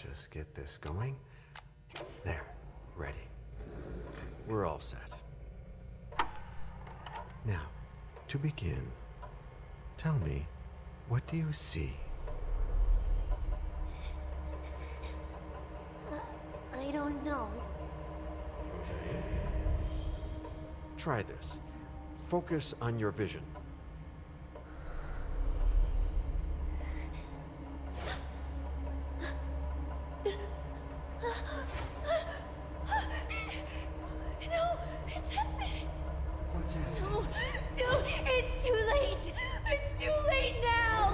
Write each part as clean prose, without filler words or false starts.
just get this going. There, ready. We're all set. Now, to begin, tell me, what do you see? I don't know. Okay. Try this. Focus on your vision. No, it's happening. No, it's too late. It's too late now.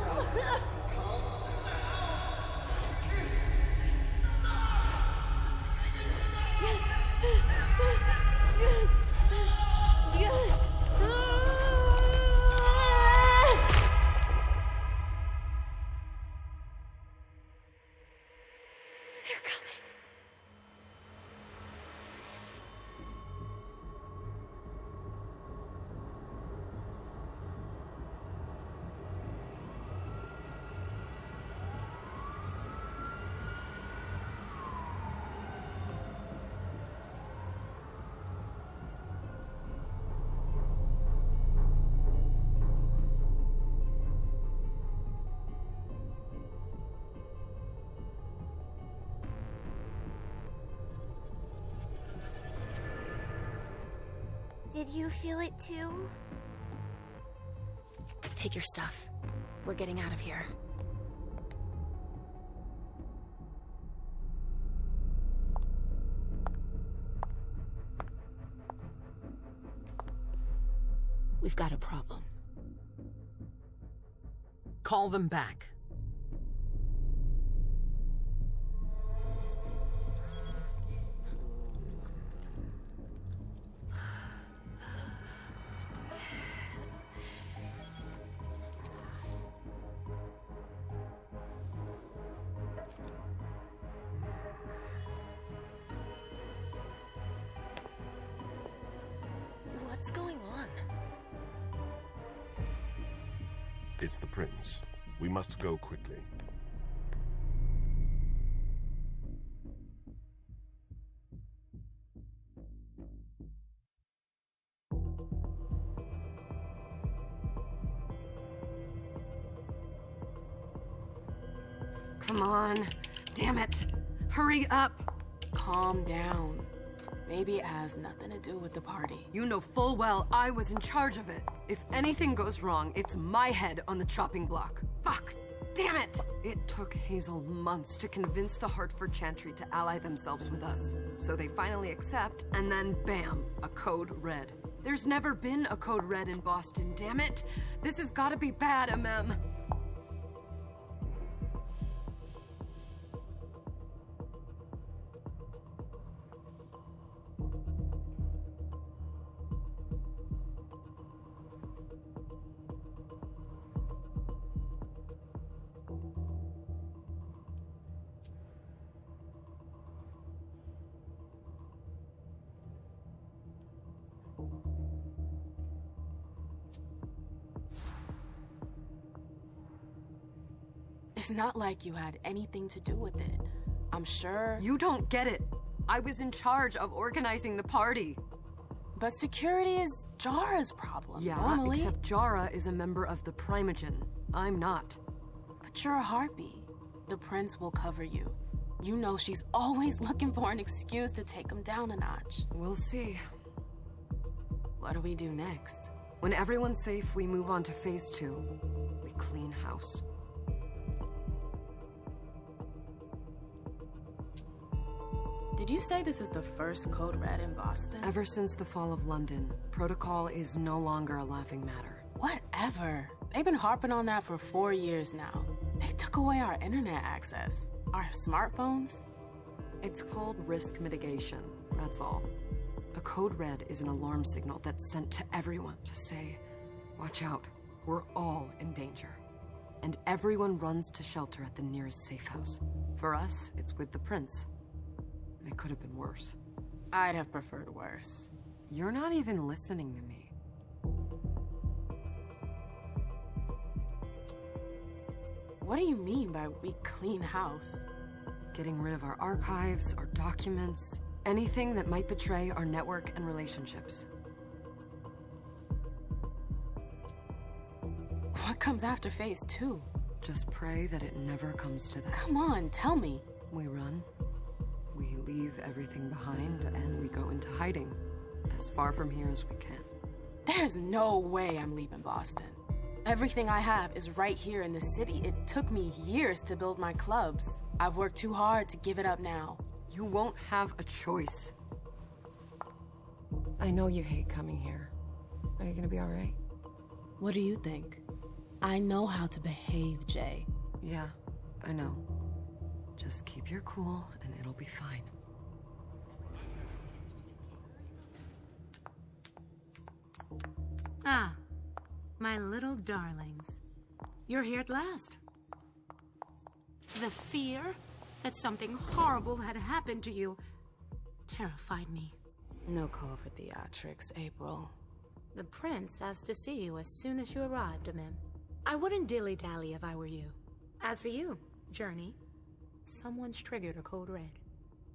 They're coming. Did you feel it too? Take your stuff. We're getting out of here. We've got a problem. Call them back. What's going on? It's the prince. We must go quickly. Come on. Damn it. Hurry up. Calm down. Maybe it has nothing to do with the party. You know full well I was in charge of it. If anything goes wrong, it's my head on the chopping block. Fuck! Damn it! It took Hazel months to convince the Hartford Chantry to ally themselves with us. So they finally accept, and then bam, a code red. There's never been a code red in Boston, damn it! This has gotta be bad, MM. It's not like you had anything to do with it. I'm sure. You don't get it. I was in charge of organizing the party. But security is Jara's problem, Yeah, normally. except Jara is a member of the Primogen. I'm not. But you're a harpy. The prince will cover you. You know she's always looking for an excuse to take him down a notch. We'll see. What do we do next? When everyone's safe, we move on to phase 2. We clean house. Did you say this is the first code red in Boston? Ever since the fall of London, protocol is no longer a laughing matter. Whatever. They've been harping on that for 4 years now. They took away our internet access. Our smartphones. It's called risk mitigation, that's all. A code red is an alarm signal that's sent to everyone to say, watch out, we're all in danger. And everyone runs to shelter at the nearest safe house. For us, it's with the prince. It could have been worse. I'd have preferred worse. You're not even listening to me. What do you mean by we clean house? Getting rid of our archives, our documents, anything that might betray our network and relationships. What comes after phase 2? Just pray that it never comes to that. Come on, tell me. We run, we leave everything behind, and we go into hiding, as far from here as we can. There's no way I'm leaving Boston. Everything I have is right here in the city. It took me years to build my clubs. I've worked too hard to give it up now. You won't have a choice. I know you hate coming here. Are you gonna be all right? What do you think? I know how to behave, Jay. Yeah, I know. Just keep your cool and it'll be fine. Ah, my little darlings. You're here at last. The fear that something horrible had happened to you terrified me. No call for theatrics, April. The prince asked to see you as soon as you arrived, Mim. I wouldn't dilly-dally if I were you. As for you, Journey, someone's triggered a code red.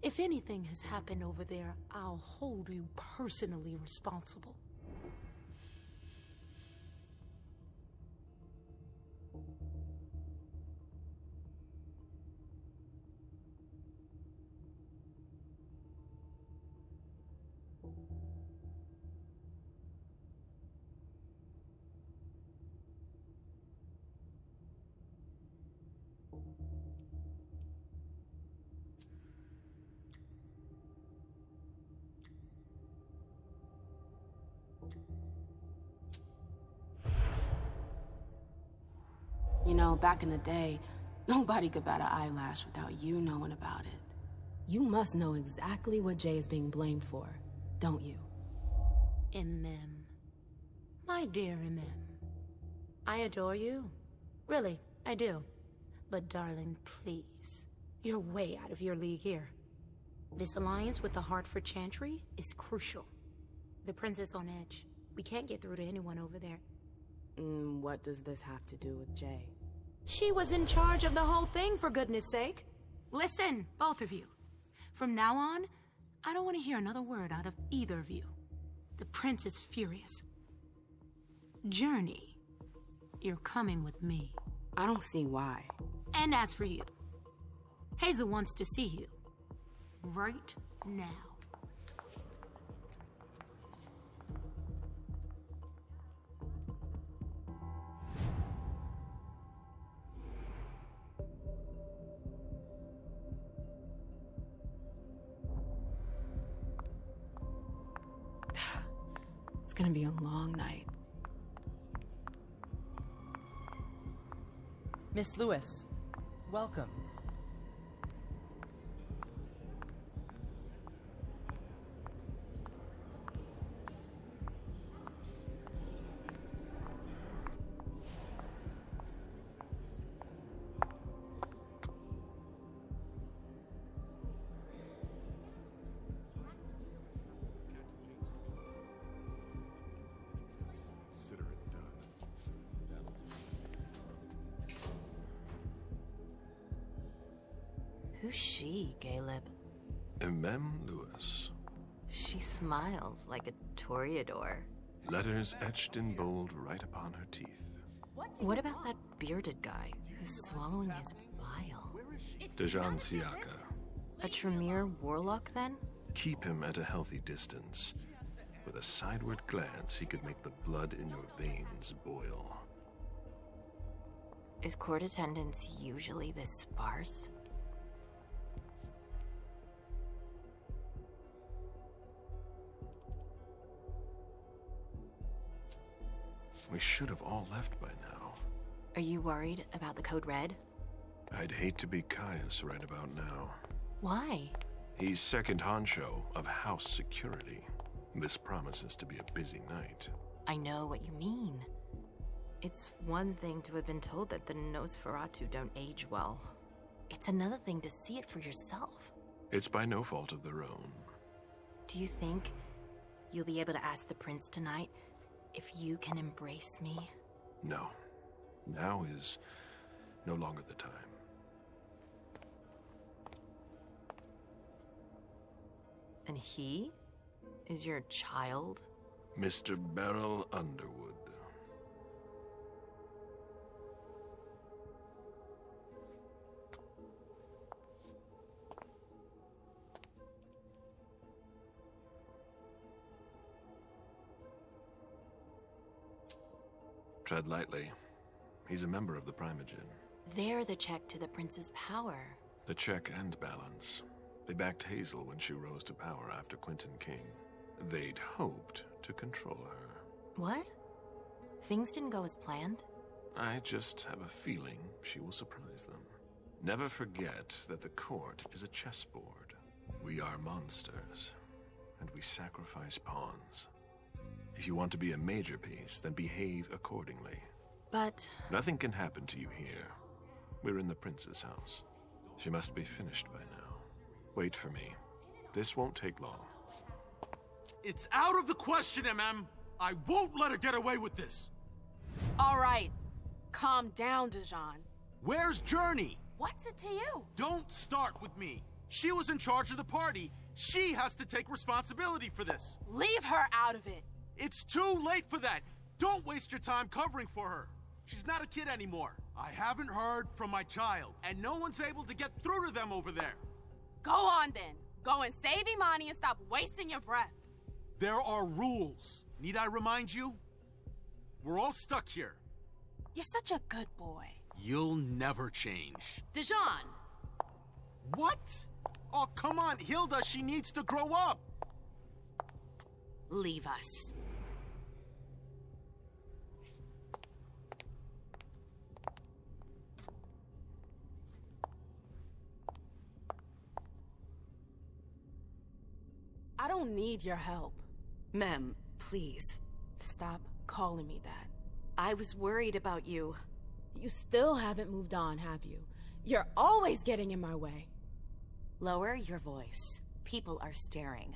If anything has happened over there, I'll hold you personally responsible. You know, back in the day, nobody could bat an eyelash without you knowing about it. You must know exactly what Jay is being blamed for, don't you? Mim. My dear Mim. I adore you. Really, I do. But darling, please. You're way out of your league here. This alliance with the Hartford Chantry is crucial. The prince is on edge. We can't get through to anyone over there. What does this have to do with Jay? She was in charge of the whole thing, for goodness sake. Listen, both of you. From now on, I don't want to hear another word out of either of you. The prince is furious. Journey, you're coming with me. I don't see why. And as for you, Hazel wants to see you. Right now. It's gonna be a long night. Miss Lewis, welcome. Who's she, Caleb? Mem Lewis. She smiles like a toreador. Letters etched in bold right upon her teeth. What about that bearded guy who's swallowing his bile? Dejan Siaka. A Tremere warlock, then? Keep him at a healthy distance. With a sideward glance, he could make the blood in your veins boil. Is court attendance usually this sparse? We should have all left by now. Are you worried about the Code Red? I'd hate to be Caius right about now. Why? He's second honcho of house security. This promises to be a busy night. I know what you mean. It's one thing to have been told that the Nosferatu don't age well. It's another thing to see it for yourself. It's by no fault of their own. Do you think you'll be able to ask the prince tonight if you can embrace me? No. Now is no longer the time. And he is your child? Mr. Beryl Underwood. Tread lightly. He's a member of the Primogen. They're the check to the prince's power. The check and balance. They backed Hazel when she rose to power after Quentin King. They'd hoped to control her. What? Things didn't go as planned? I just have a feeling she will surprise them. Never forget that the court is a chessboard. We are monsters, and we sacrifice pawns. If you want to be a major piece, then behave accordingly. But... Nothing can happen to you here. We're in the prince's house. She must be finished by now. Wait for me. This won't take long. It's out of the question, MM! I won't let her get away with this! All right. Calm down, Dijon. Where's Journey? What's it to you? Don't start with me. She was in charge of the party. She has to take responsibility for this. Leave her out of it. It's too late for that. Don't waste your time covering for her. She's not a kid anymore. I haven't heard from my child, and no one's able to get through to them over there. Go on then. Go and save Imani and stop wasting your breath. There are rules. Need I remind you? We're all stuck here. You're such a good boy. You'll never change. Dijon! What? Oh, come on, Hilda, she needs to grow up. Leave us. I don't need your help. Mem, please. Stop calling me that. I was worried about you. You still haven't moved on, have you? You're always getting in my way. Lower your voice. People are staring.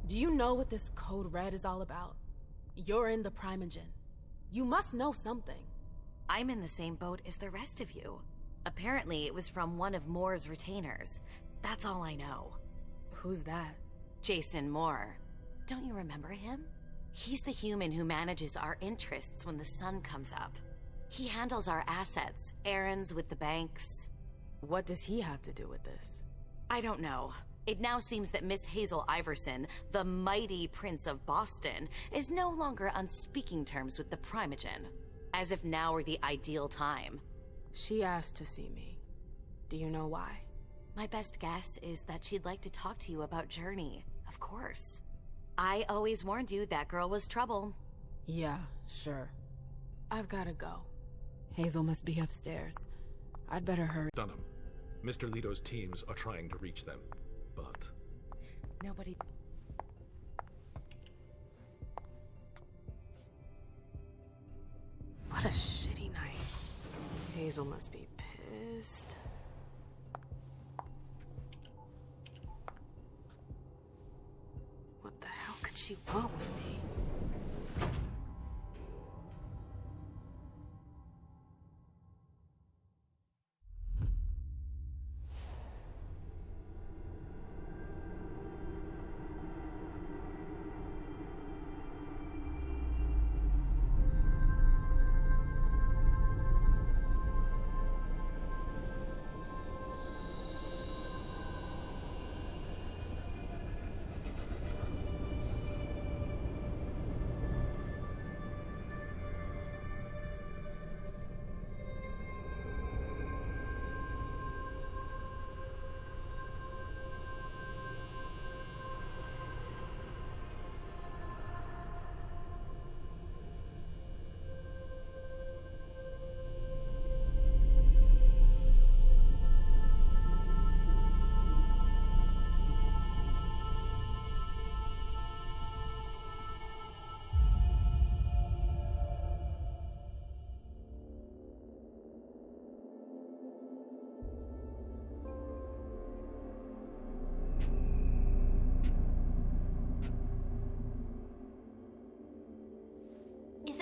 Do you know what this code red is all about? You're in the Primogen. You must know something. I'm in the same boat as the rest of you. Apparently, it was from one of Moore's retainers. That's all I know. Who's that? Jason Moore. Don't you remember him? He's the human who manages our interests when the sun comes up. He handles our assets, errands with the banks. What does he have to do with this? I don't know. It now seems that Miss Hazel Iverson, the mighty Prince of Boston, is no longer on speaking terms with the Primogen. As if now were the ideal time. She asked to see me. Do you know why? My best guess is that she'd like to talk to you about Journey, of course. I always warned you that girl was trouble. Yeah, sure. I've gotta go. Hazel must be upstairs. I'd better hurry. Dunham, Mr. Leto's teams are trying to reach them, but... Nobody... What a shitty night. Hazel must be pissed. What the hell could she want with me?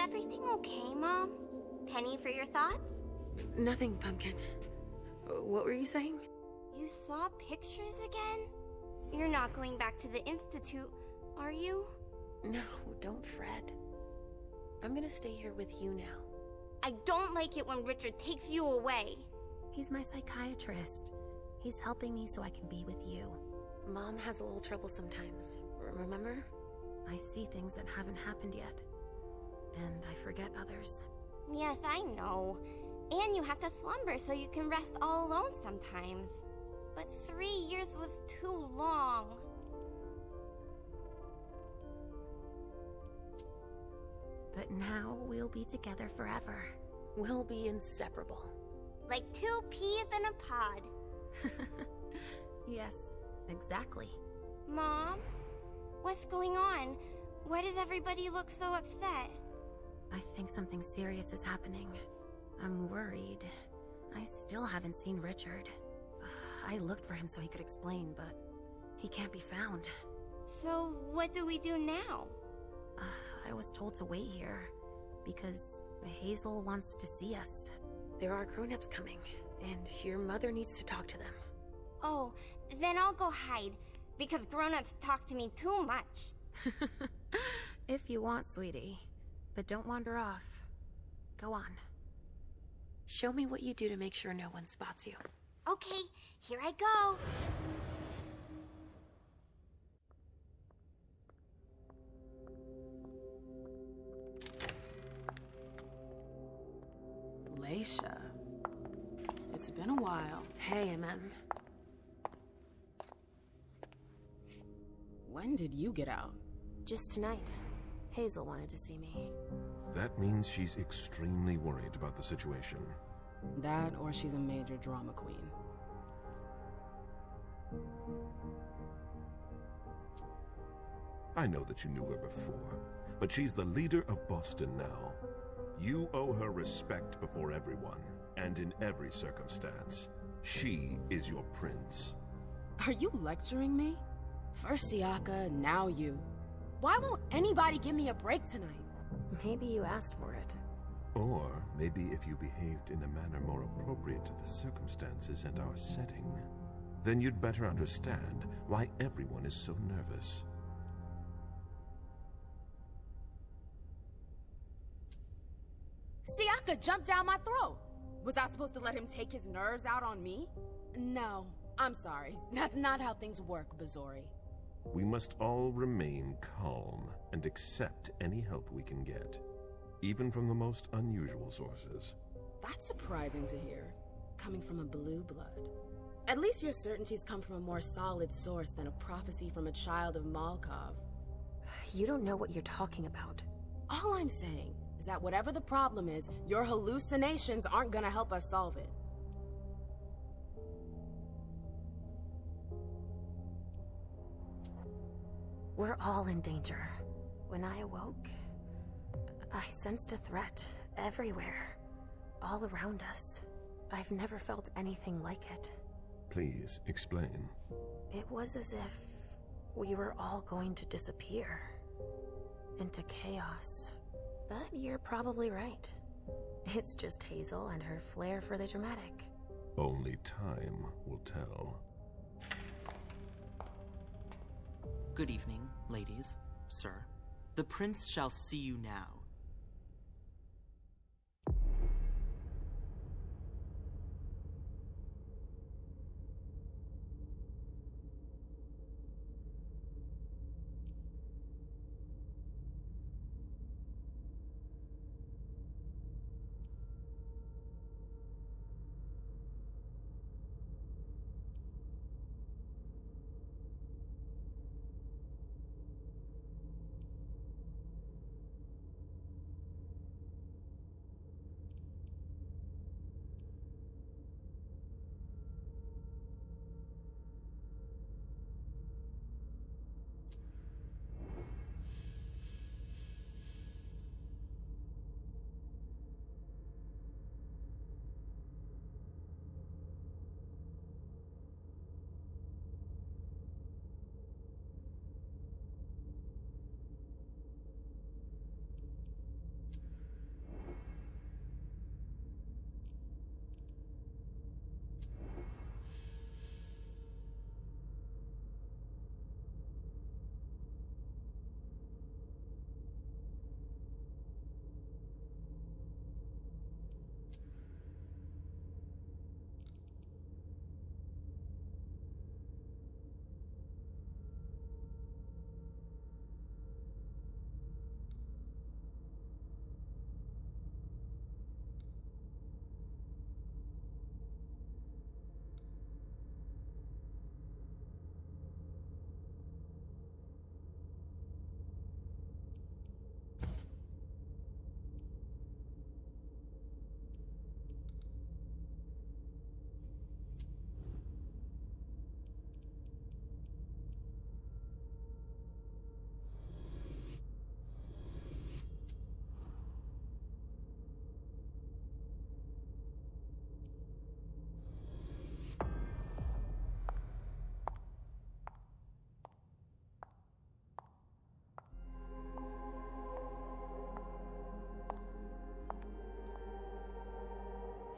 everything okay, Mom? Penny for your thoughts? Nothing, Pumpkin. What were you saying? You saw pictures again? You're not going back to the Institute, are you? No, don't fret. I'm gonna stay here with you now. I don't like it when Richard takes you away. He's my psychiatrist. He's helping me so I can be with you. Mom has a little trouble sometimes, remember? I see things that haven't happened yet. And I forget others. Yes, I know. And you have to slumber so you can rest all alone sometimes. But 3 years was too long. But now we'll be together forever. We'll be inseparable. Like 2 peas in a pod. Yes, exactly. Mom? What's going on? Why does everybody look so upset? I think something serious is happening. I'm worried. I still haven't seen Richard. I looked for him so he could explain, but he can't be found. So what do we do now? I was told to wait here because Hazel wants to see us. There are grown-ups coming, and your mother needs to talk to them. Oh, then I'll go hide, because grown-ups talk to me too much. If you want, sweetie. But don't wander off. Go on. Show me what you do to make sure no one spots you. Okay, here I go. Leisha. It's been a while. Hey, MM. When did you get out? Just tonight. Hazel wanted to see me. That means she's extremely worried about the situation. That, or she's a major drama queen. I know that you knew her before, but she's the leader of Boston now. You owe her respect before everyone, and in every circumstance. She is your prince. Are you lecturing me? First Siaka, now you. Why won't anybody give me a break tonight? Maybe you asked for it. Or maybe if you behaved in a manner more appropriate to the circumstances and our setting, then you'd better understand why everyone is so nervous. Siaka jumped down my throat. Was I supposed to let him take his nerves out on me? No, I'm sorry. That's not how things work, Bazori. We must all remain calm and accept any help we can get, even from the most unusual sources. That's surprising to hear, coming from a blue blood. At least your certainties come from a more solid source than a prophecy from a child of Malkov. You don't know what you're talking about. All I'm saying is that whatever the problem is, your hallucinations aren't gonna help us solve it. We're all in danger. When I awoke, I sensed a threat everywhere, all around us. I've never felt anything like it. Please, explain. It was as if we were all going to disappear into chaos. But you're probably right. It's just Hazel and her flair for the dramatic. Only time will tell. Good evening, ladies, sir. The prince shall see you now.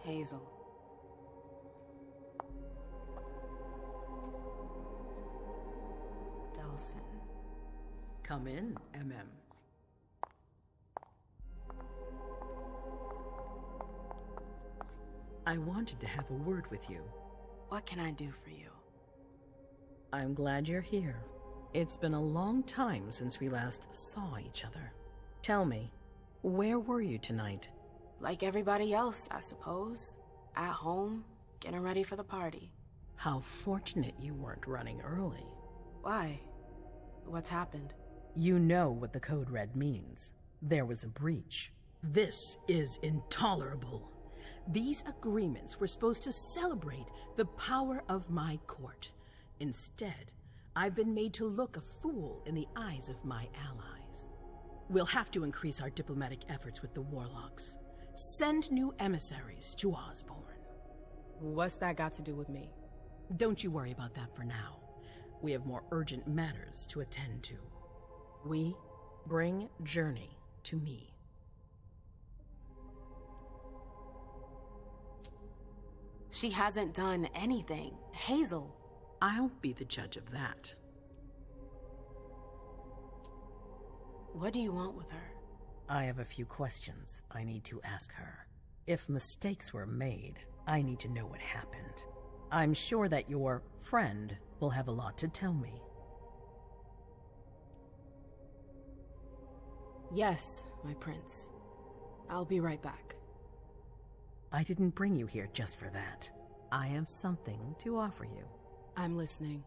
Hazel. Delsin. Come in, MM. I wanted to have a word with you. What can I do for you? I'm glad you're here. It's been a long time since we last saw each other. Tell me, where were you tonight? Like everybody else, I suppose. At home, getting ready for the party. How fortunate you weren't running early. Why? What's happened? You know what the Code Red means. There was a breach. This is intolerable. These agreements were supposed to celebrate the power of my court. Instead, I've been made to look a fool in the eyes of my allies. We'll have to increase our diplomatic efforts with the Warlocks. Send new emissaries to Osborne. What's that got to do with me? Don't you worry about that for now. We have more urgent matters to attend to. We bring Journey to me. She hasn't done anything. Hazel. I'll be the judge of that. What do you want with her? I have a few questions I need to ask her. If mistakes were made, I need to know what happened. I'm sure that your friend will have a lot to tell me. Yes, my prince. I'll be right back. I didn't bring you here just for that. I have something to offer you. I'm listening.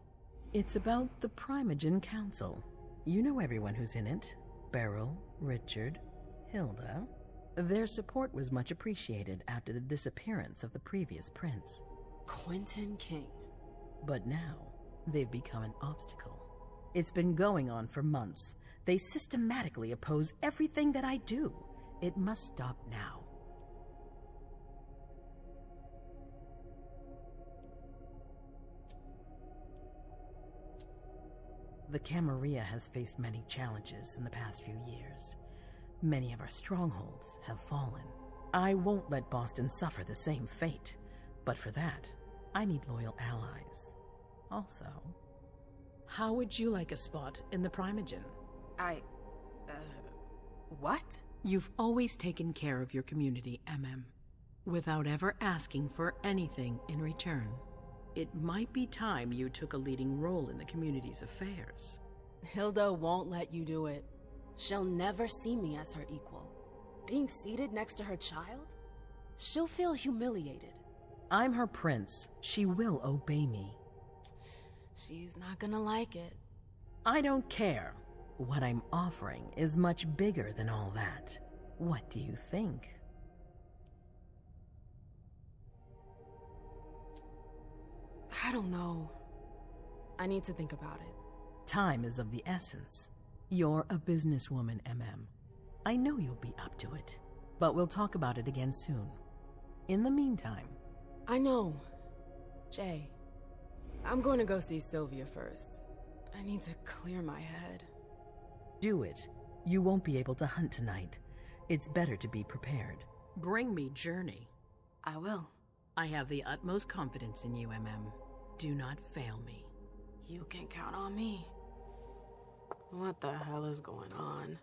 It's about the Primogen Council. You know everyone who's in it. Beryl, Richard, Hilda. Their support was much appreciated after the disappearance of the previous prince. Quentin King. But now, they've become an obstacle. It's been going on for months. They systematically oppose everything that I do. It must stop now. The Camarilla has faced many challenges in the past few years. Many of our strongholds have fallen. I won't let Boston suffer the same fate, but for that, I need loyal allies. Also, how would you like a spot in the Primogen? What? You've always taken care of your community, MM, without ever asking for anything in return. It might be time you took a leading role in the community's affairs. Hilda won't let you do it. She'll never see me as her equal. Being seated next to her child? She'll feel humiliated. I'm her prince. She will obey me. She's not gonna like it. I don't care. What I'm offering is much bigger than all that. What do you think? I don't know. I need to think about it. Time is of the essence. You're a businesswoman, MM. I know you'll be up to it, but we'll talk about it again soon. In the meantime... I know. Jay, I'm going to go see Sylvia first. I need to clear my head. Do it. You won't be able to hunt tonight. It's better to be prepared. Bring me Journey. I will. I have the utmost confidence in you, MM. Do not fail me. You can count on me. What the hell is going on?